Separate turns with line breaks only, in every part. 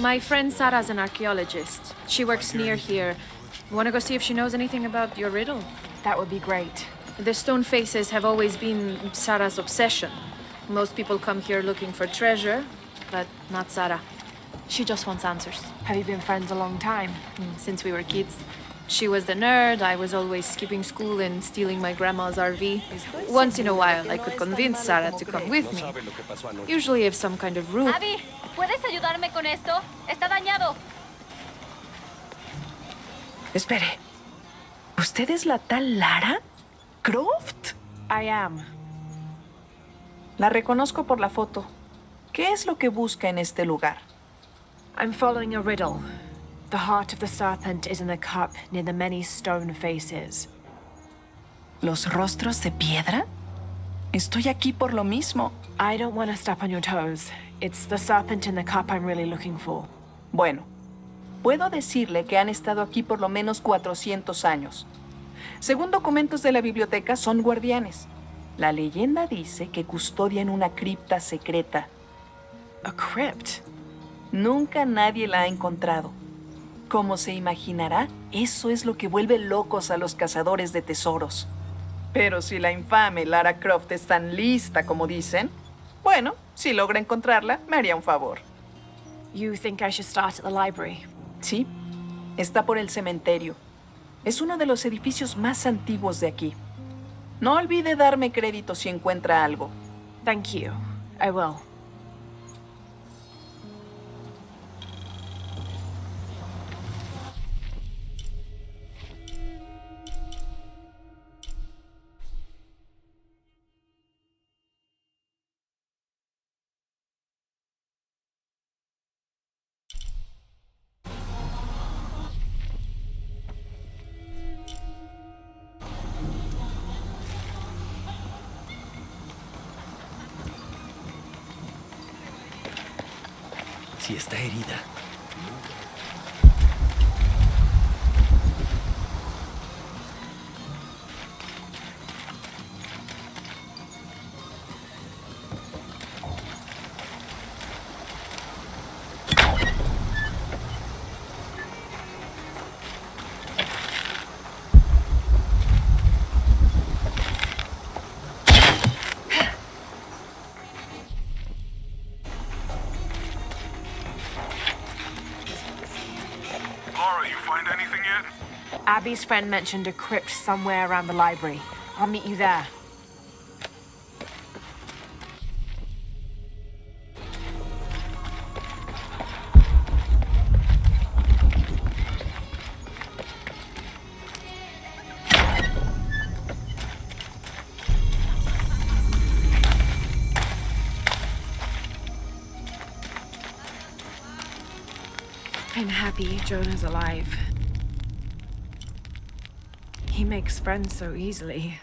My friend Sarah's an archaeologist. She works near here. Wanna go see if she knows anything about your riddle?
That would be great.
The stone faces have always been Sarah's obsession. Most people come here looking for treasure, but not Sarah. She just wants answers.
Have you been friends a long time?
Since we were kids. She was the nerd, I was always skipping school and stealing my grandma's RV. Once in a while, I could convince Sarah to come with me. Usually if some kind of route.
Abby, ¿puedes ayudarme con esto? Está dañado.
Espere. ¿Usted es la tal Lara Croft?
I am.
La reconozco por la foto. ¿Qué es lo que busca en este lugar?
I'm following a riddle. The heart of the serpent is in the cup near the many stone faces.
¿Los rostros de piedra? Estoy aquí por lo mismo.
I don't want to step on your toes. It's the serpent in the cup I'm really looking for.
Bueno, puedo decirle que han estado aquí por lo menos 400 años. Según documentos de la biblioteca, son guardianes. La leyenda dice que custodian una cripta secreta.
A crypt?
Nunca nadie la ha encontrado. Como se imaginará, eso es lo que vuelve locos a los cazadores de tesoros. Pero si la infame Lara Croft es tan lista como dicen, bueno, si logra encontrarla, me haría un favor.
You think I should start at the library?
Sí, está por el cementerio. Es uno de los edificios más antiguos de aquí. No olvide darme crédito si encuentra algo.
Thank you. I will.
Si está herida.
Laura, you find anything yet?
Abby's friend mentioned a crypt somewhere around the library. I'll meet you there.
I'm happy Jonah's alive. He makes friends so easily.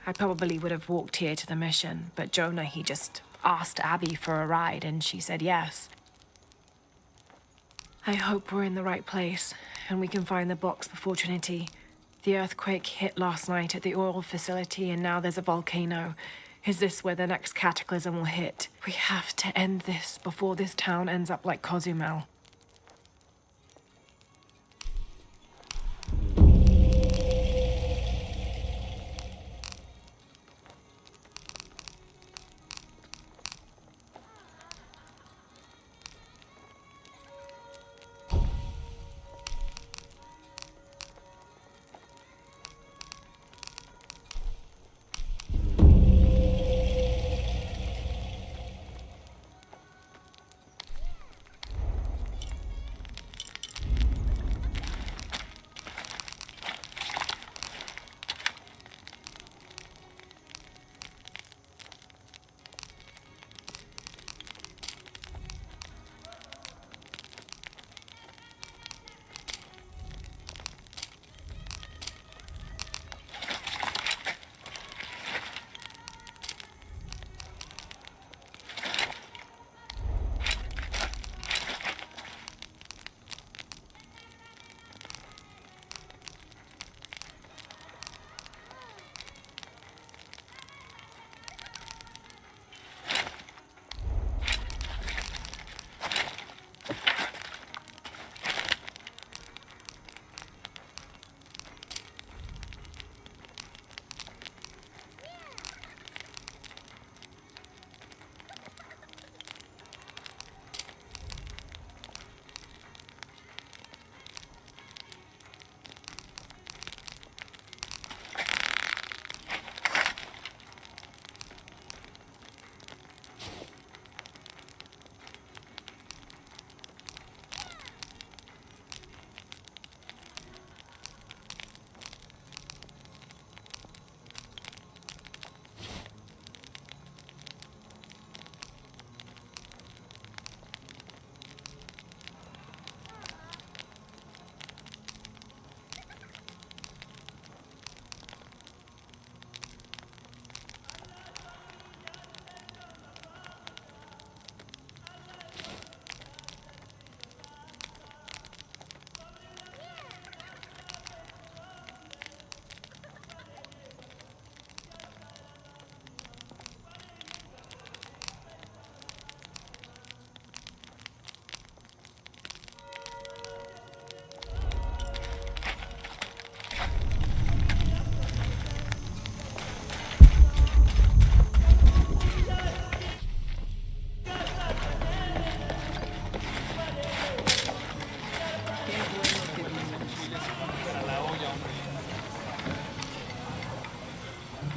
I probably would have walked here to the mission, but Jonah, he just asked Abby for a ride and she said yes. I hope we're in the right place and we can find the box before Trinity. The earthquake hit last night at the oil facility and now there's a volcano. Is this where the next cataclysm will hit? We have to end this before this town ends up like Cozumel.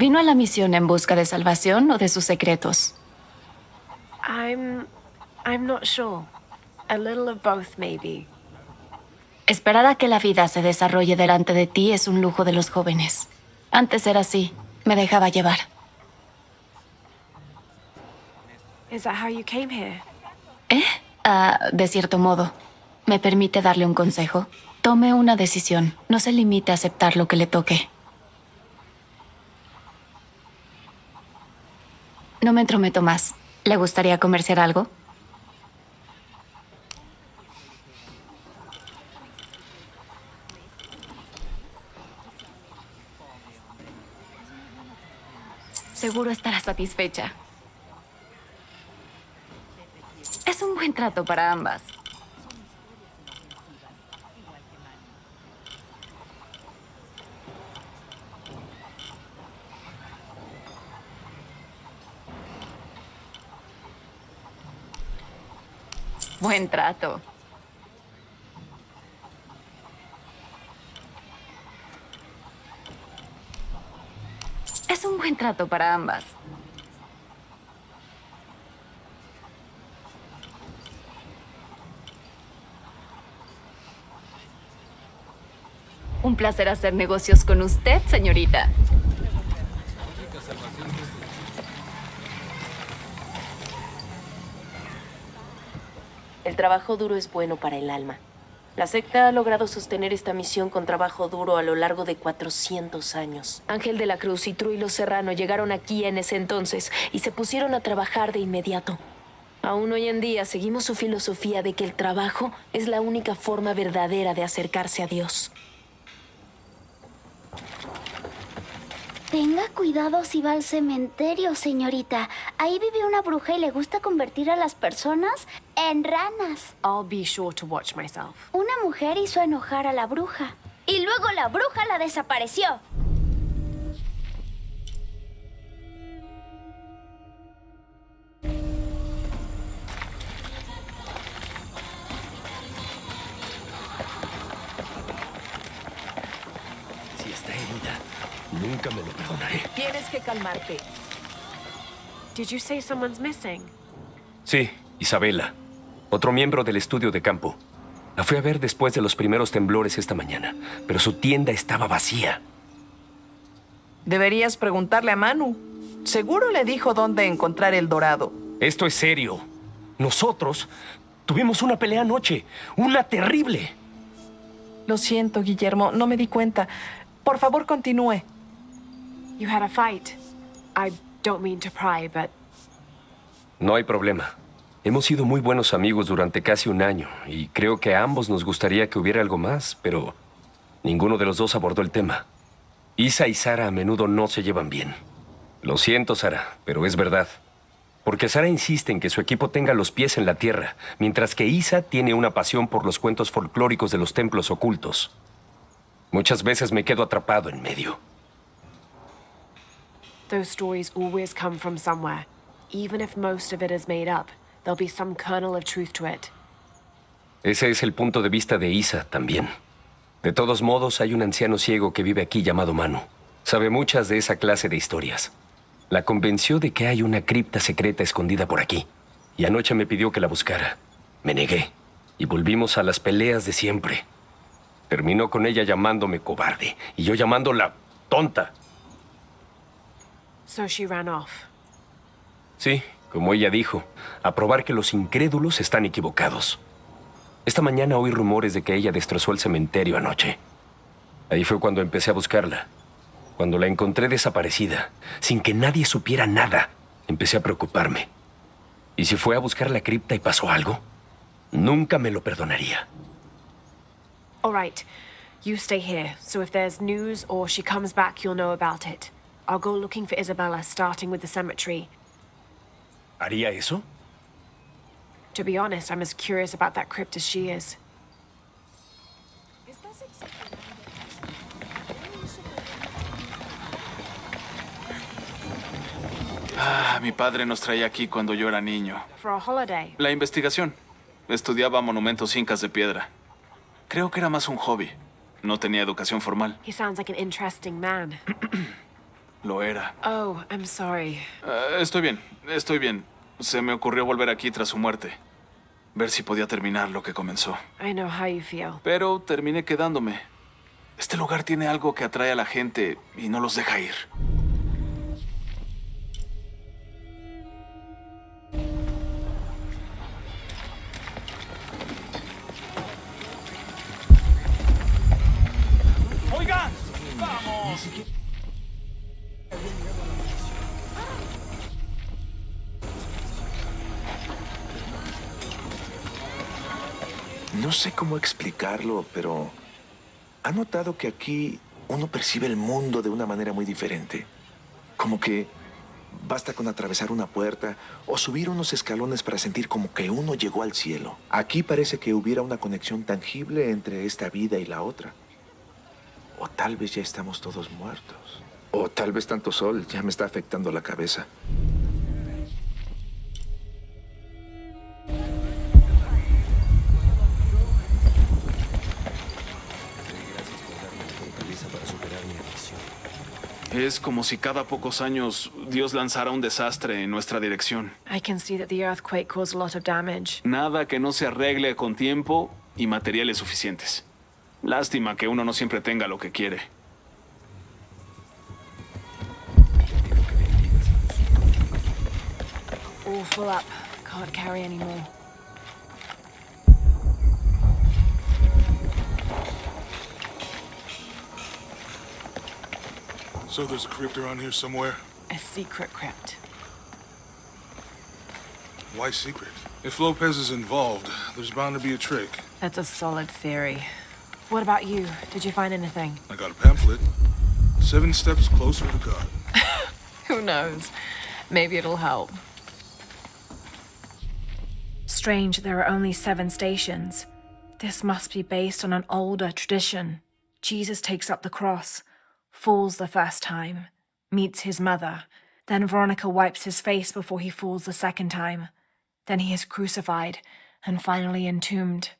¿Vino a la misión en busca de salvación o de sus secretos?
I'm not sure. A little of both, maybe.
Esperar a que la vida se desarrolle delante de ti es un lujo de los jóvenes. Antes era así. Me dejaba llevar.
Is that how you came here?
De cierto modo. ¿Me permite darle un consejo? Tome una decisión. No se limite a aceptar lo que le toque. No me entrometo más. ¿Le gustaría comerciar algo? Seguro estará satisfecha. Es un buen trato para ambas. Buen trato. Es un buen trato para ambas. Un placer hacer negocios con usted, señorita.
El trabajo duro es bueno para el alma. La secta ha logrado sostener esta misión con trabajo duro a lo largo de 400 años. Ángel de la Cruz y Truilo Serrano llegaron aquí en ese entonces y se pusieron a trabajar de inmediato. Aún hoy en día seguimos su filosofía de que el trabajo es la única forma verdadera de acercarse a Dios.
Tenga cuidado si va al cementerio, señorita. Ahí vive una bruja y le gusta convertir a las personas en ranas.
I'll be sure to watch myself.
Una mujer hizo enojar a la bruja. Y luego la bruja la desapareció.
Si está herida, nunca me lo perdonaré.
Tienes que calmarte.
Did you say someone's missing?
Sí, Isabela. Otro miembro del estudio de campo. La fui a ver después de los primeros temblores esta mañana, pero su tienda estaba vacía.
Deberías preguntarle a Manu. Seguro le dijo dónde encontrar el dorado.
Esto es serio. Nosotros tuvimos una pelea anoche. Una terrible.
Lo siento, Guillermo, no me di cuenta. Por favor, continúe.
You had a fight. I don't mean to pry, but
No hay problema. Hemos sido muy buenos amigos durante casi un año y creo que a ambos nos gustaría que hubiera algo más, pero ninguno de los dos abordó el tema. Isa y Sara a menudo no se llevan bien. Lo siento, Sara, pero es verdad. Porque Sara insiste en que su equipo tenga los pies en la tierra, mientras que Isa tiene una pasión por los cuentos folclóricos de los templos ocultos. Muchas veces me quedo atrapado en medio.
those stories always come from somewhere. Even if most of it is made up, there'll be some kernel of truth to it.
Ese es el punto de vista de Isa también. De todos modos, hay un anciano ciego que vive aquí llamado Manu. Sabe muchas de esa clase de historias. La convenció de que hay una cripta secreta escondida por aquí. Y anoche me pidió que la buscara. Me negué. Y volvimos a las peleas de siempre. Terminó con ella llamándome cobarde. Y yo llamándola tonta.
So she ran off.
Sí, como ella dijo, a probar que los incrédulos están equivocados. Esta mañana oí rumores de que ella destrozó el cementerio anoche. Ahí fue cuando empecé a buscarla. Cuando la encontré desaparecida, sin que nadie supiera nada, empecé a preocuparme. ¿Y si fue a buscar la cripta y pasó algo? Nunca me lo perdonaría.
All right. You stay here, so if there's news or she comes back, you'll know about it. I'll go looking for Isabella, starting with the cemetery.
¿Haría eso?
To be honest, I'm as curious about that crypt as she is.
Mi padre nos traía aquí cuando yo era niño.
For a holiday.
La investigación. Estudiaba monumentos incas de piedra. Creo que era más un hobby. No tenía educación formal.
He sounds like an interesting man.
Lo era.
Oh, I'm sorry.
Estoy bien, estoy bien. Se me ocurrió volver aquí tras su muerte. Ver si podía terminar lo que comenzó.
I know how you feel.
Pero terminé quedándome. Este lugar tiene algo que atrae a la gente y no los deja ir. ¡Oigan! ¡Vamos!
No sé cómo explicarlo, pero ¿ha notado que aquí uno percibe el mundo de una manera muy diferente? Como que basta con atravesar una puerta o subir unos escalones para sentir como que uno llegó al cielo. Aquí parece que hubiera una conexión tangible entre esta vida y la otra. O tal vez ya estamos todos muertos. O tal vez tanto sol ya me está afectando la cabeza.
Es como si cada pocos años Dios lanzara un desastre en nuestra dirección.
I can see that the earthquake caused a lot of damage.
Nada que no se arregle con tiempo y materiales suficientes. Lástima que uno no siempre tenga lo que quiere.
All full up. Can't carry anymore.
So there's a crypt around here somewhere?
A secret crypt.
Why secret? If Lopez is involved, there's bound to be a trick.
That's a solid theory. What about you? Did you find anything?
I got a pamphlet. 7 steps closer to God.
Who knows? Maybe it'll help. Strange, there are only 7 stations. This must be based on an older tradition. Jesus takes up the cross, falls the first time, meets his mother. Then Veronica wipes his face before he falls the second time. Then he is crucified and finally entombed.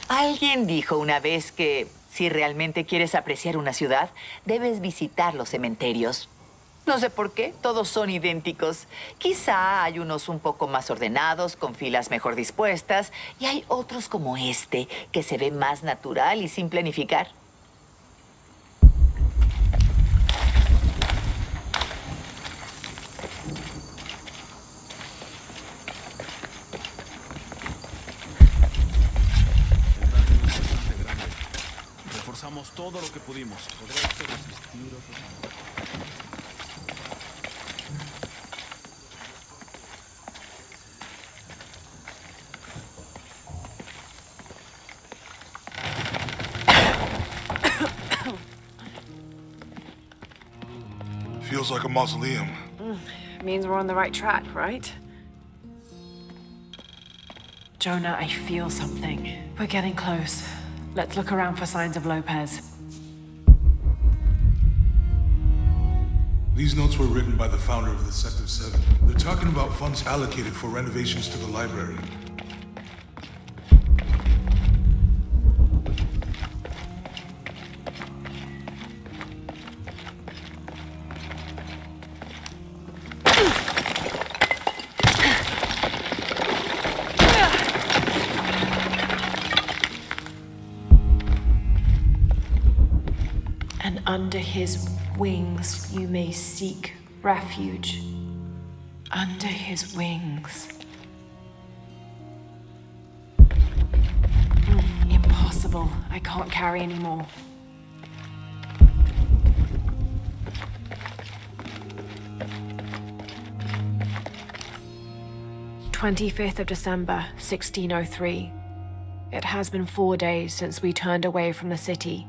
Alguien dijo una vez que si realmente quieres apreciar una ciudad, debes visitar los cementerios. No sé por qué, todos son idénticos. Quizá hay unos un poco más ordenados, con filas mejor dispuestas, y hay otros como este, que se ve más natural y sin planificar.
Reforzamos todo lo que pudimos. ¿Podrá esto resistir otro?
Feels like a mausoleum.
Means we're on the right track, right? Jonah, I feel something. We're getting close. Let's look around for signs of Lopez.
These notes were written by the founder of the Sector 7. They're talking about funds allocated for renovations to the library.
And under his wings you may seek refuge. Under his wings. Impossible. I can't carry anymore. "25th of December, 1603. It has been 4 days since we turned away from the city.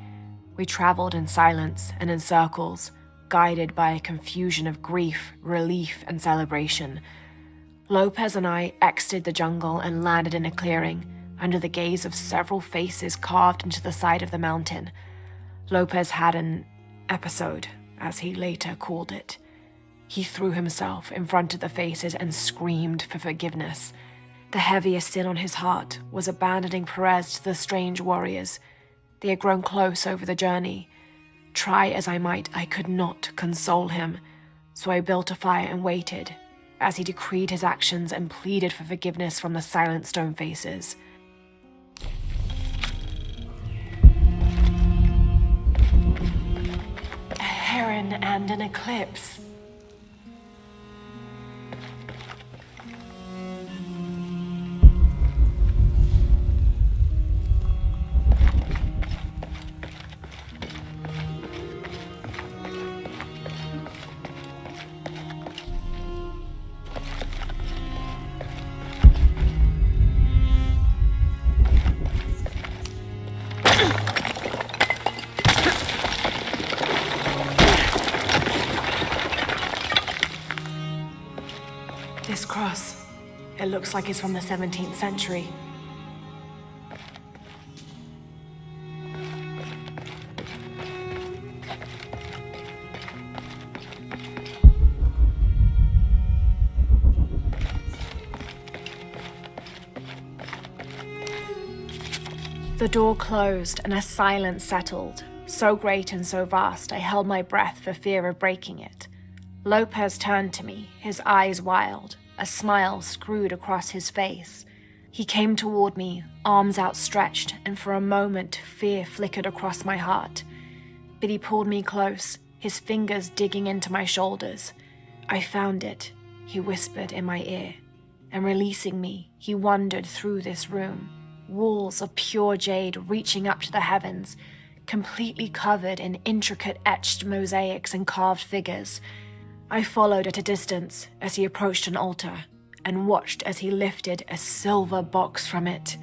We traveled in silence and in circles, guided by a confusion of grief, relief, and celebration. Lopez and I exited the jungle and landed in a clearing, under the gaze of several faces carved into the side of the mountain. Lopez had an episode, as he later called it. He threw himself in front of the faces and screamed for forgiveness. The heaviest sin on his heart was abandoning Perez to the strange warriors. They had grown close over the journey. Try as I might, I could not console him, so I built a fire and waited, as he decreed his actions and pleaded for forgiveness from the silent stone faces. A heron and an eclipse. This cross, it looks like it's from the 17th century. The door closed and a silence settled, so great and so vast I held my breath for fear of breaking it. Lopez turned to me, his eyes wild, a smile screwed across his face. He came toward me, arms outstretched, and for a moment fear flickered across my heart. But he pulled me close, his fingers digging into my shoulders. I found it, he whispered in my ear, and releasing me, he wandered through this room, walls of pure jade reaching up to the heavens, completely covered in intricate etched mosaics and carved figures. I followed at a distance as he approached an altar and watched as he lifted a silver box from it.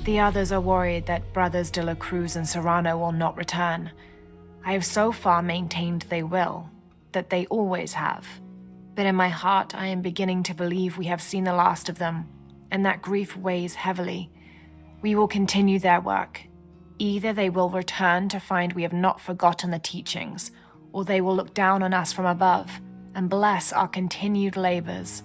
The others are worried that Brothers de la Cruz and Serrano will not return. I have so far maintained they will, that they always have. But in my heart, I am beginning to believe we have seen the last of them, and that grief weighs heavily. We will continue their work. Either they will return to find we have not forgotten the teachings, or they will look down on us from above and bless our continued labors.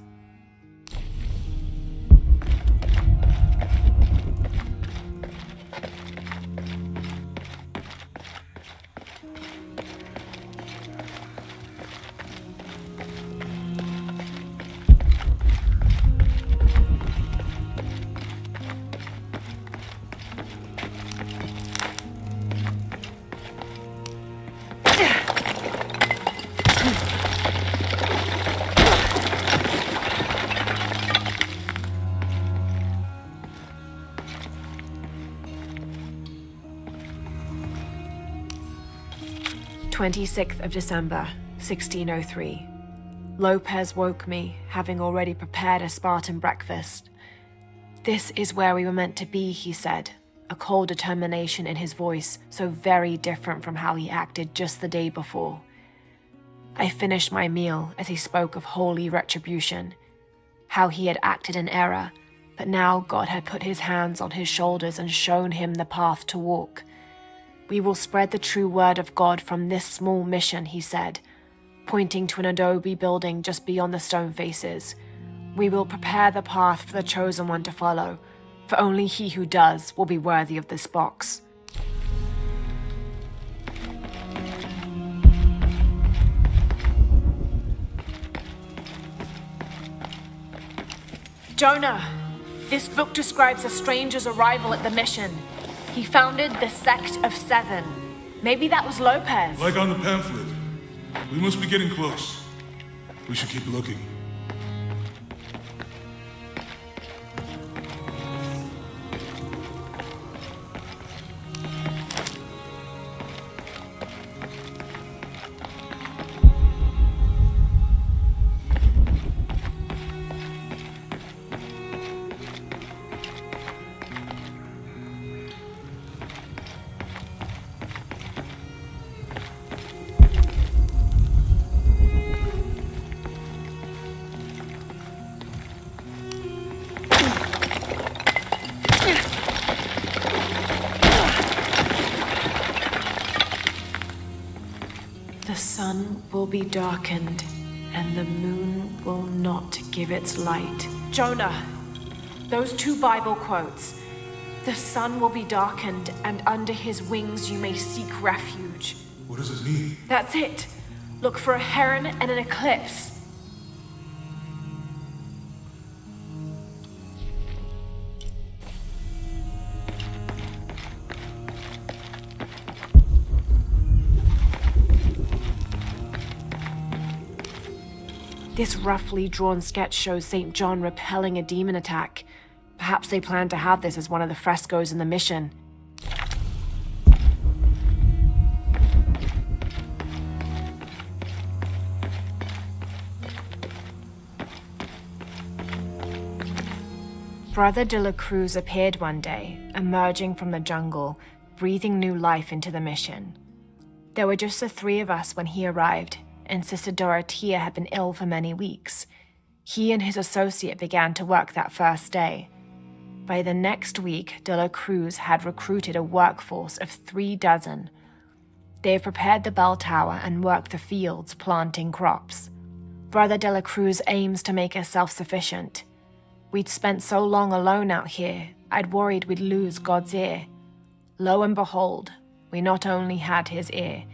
December 1603. Lopez woke me, having already prepared a Spartan breakfast. "This is where we were meant to be," he said, a cold determination in his voice so very different from how he acted just the day before. I finished my meal as he spoke of holy retribution, how he had acted in error, but now God had put his hands on his shoulders and shown him the path to walk. "We will spread the true word of God from this small mission," he said, pointing to an adobe building just beyond the stone faces. "We will prepare the path for the chosen one to follow, for only he who does will be worthy of this box." Jonah, this book describes a stranger's arrival at the mission. He founded the Sect of Seven. Maybe that was Lopez.
Like on the pamphlet. We must be getting close. We should keep looking.
sun will be darkened, and the moon will not give its light. Jonah, those two Bible quotes. The sun will be darkened, and under his wings you may seek refuge.
What does it mean?
That's it. Look for a heron and an eclipse. This roughly drawn sketch shows St. John repelling a demon attack. Perhaps they plan to have this as one of the frescoes in the mission. Brother de la Cruz appeared one day, emerging from the jungle, breathing new life into the mission. There were just the three of us when he arrived, and Sister Dorothea had been ill for many weeks. He and his associate began to work that first day. By the next week, de la Cruz had recruited a workforce of 36. They have prepared the bell tower and worked the fields, planting crops. Brother de la Cruz aims to make us self-sufficient. We'd spent so long alone out here, I'd worried we'd lose God's ear. Lo and behold, we not only had his ear,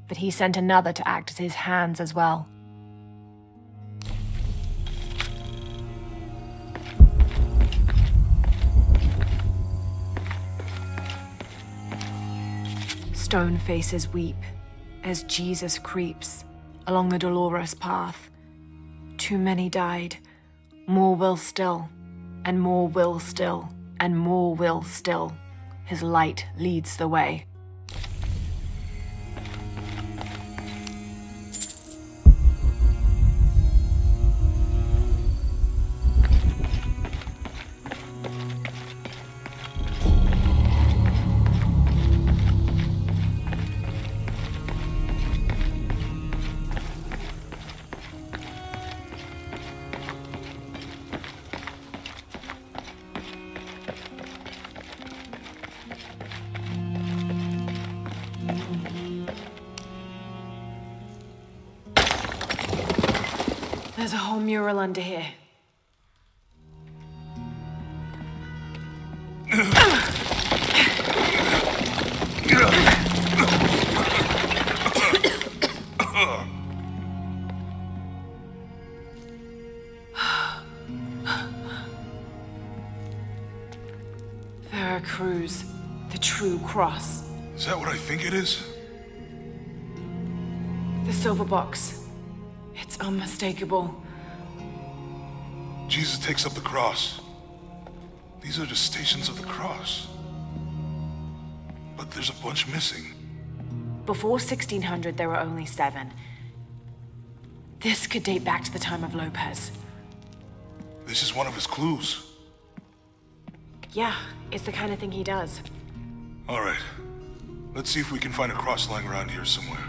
but he sent another to act as his hands as well. Stone faces weep as Jesus creeps along the dolorous path. Too many died, more will still, and more will still, and more will still. His light leads the way. There's a whole mural under here. Veracruz, the true cross.
Is that what I think it is?
The silver box. It's unmistakable.
Jesus takes up the cross. These are just stations of the cross. But there's a bunch missing.
Before 1600, there were only 7. This could date back to the time of Lopez.
This is one of his clues.
Yeah, it's the kind of thing he does.
All right. Let's see if we can find a cross lying around here somewhere.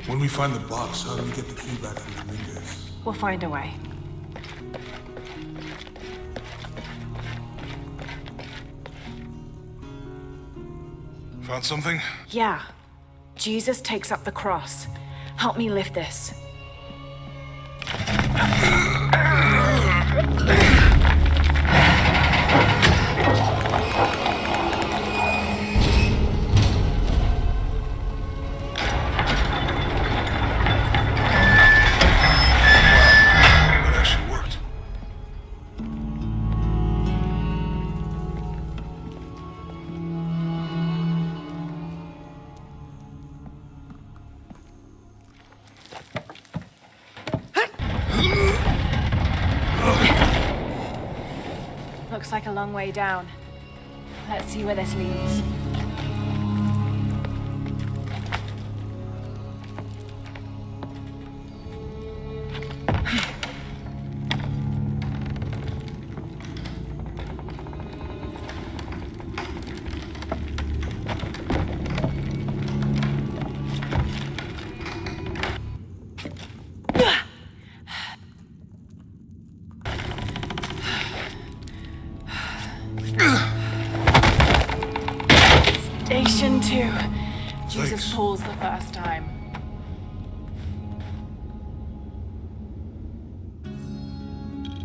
When we find the box, how do we get the key back from Dominguez?
We'll find a way.
Found something?
Yeah. Jesus takes up the cross. Help me lift this. Looks like a long way down. Let's see where this leads. too. Jesus
Thanks.
pulls the first time.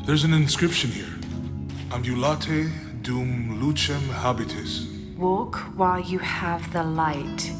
There's an inscription here. Ambulate dum lucem habitis.
Walk while you have the light.